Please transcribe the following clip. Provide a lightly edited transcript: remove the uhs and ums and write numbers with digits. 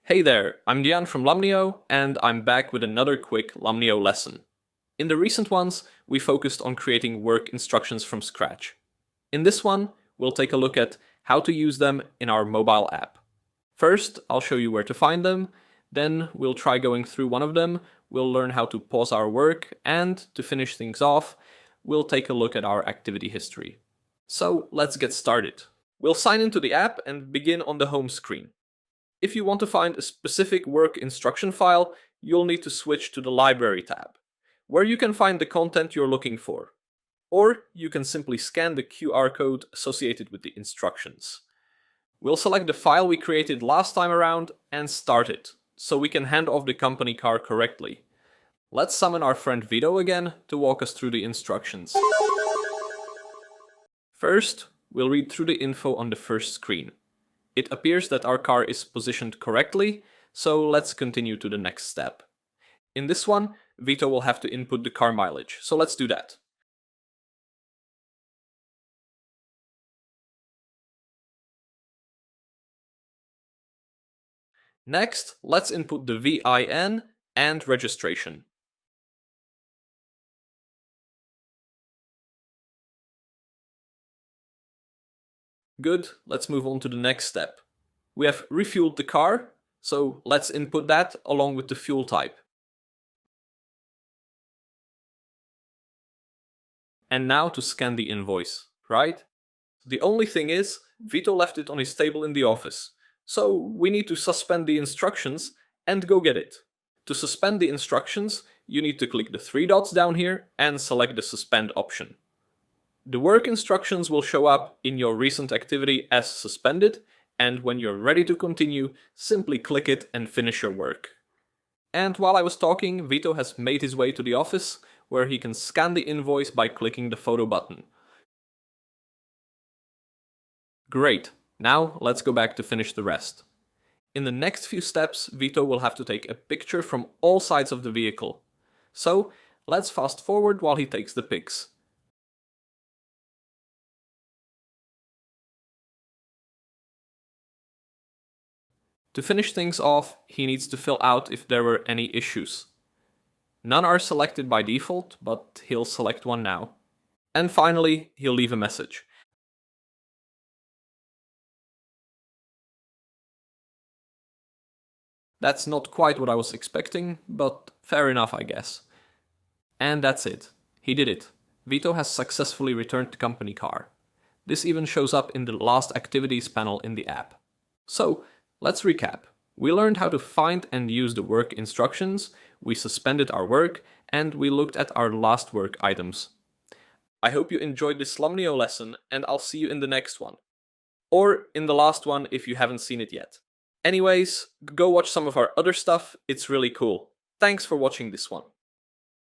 Hey there, I'm Dian from Lumnio, and I'm back with another quick Lumnio lesson. In the recent ones, we focused on creating work instructions from scratch. In this one, we'll take a look at how to use them in our mobile app. First, I'll show you where to find them, then we'll try going through one of them, we'll learn how to pause our work, and to finish things off, we'll take a look at our activity history. So let's get started. We'll sign into the app and begin on the home screen. If you want to find a specific work instruction file, you'll need to switch to the Library tab, where you can find the content you're looking for. Or you can simply scan the QR code associated with the instructions. We'll select the file we created last time around and start it, so we can hand off the company car correctly. Let's summon our friend Vito again to walk us through the instructions. First, we'll read through the info on the first screen. It appears that our car is positioned correctly, so let's continue to the next step. In this one, Vito will have to input the car mileage, so let's do that. Next, let's input the VIN and registration. Good, let's move on to the next step. We have refueled the car, so let's input that along with the fuel type. And now to scan the invoice, right? The only thing is, Vito left it on his table in the office, so we need to suspend the instructions and go get it. To suspend the instructions, you need to click the three dots down here and select the suspend option. The work instructions will show up in your recent activity as suspended, and when you're ready to continue, simply click it and finish your work. And while I was talking, Vito has made his way to the office, where he can scan the invoice by clicking the photo button. Great, now let's go back to finish the rest. In the next few steps, Vito will have to take a picture from all sides of the vehicle. So, let's fast forward while he takes the pics. To finish things off, he needs to fill out if there were any issues. None are selected by default, but he'll select one now. And finally, he'll leave a message. That's not quite what I was expecting, but fair enough, I guess. And that's it. He did it. Vito has successfully returned the company car. This even shows up in the last activities panel in the app. So, let's recap. We learned how to find and use the work instructions, we suspended our work, and we looked at our last work items. I hope you enjoyed this Lumnio lesson, and I'll see you in the next one. Or in the last one if you haven't seen it yet. Anyways, go watch some of our other stuff, it's really cool. Thanks for watching this one.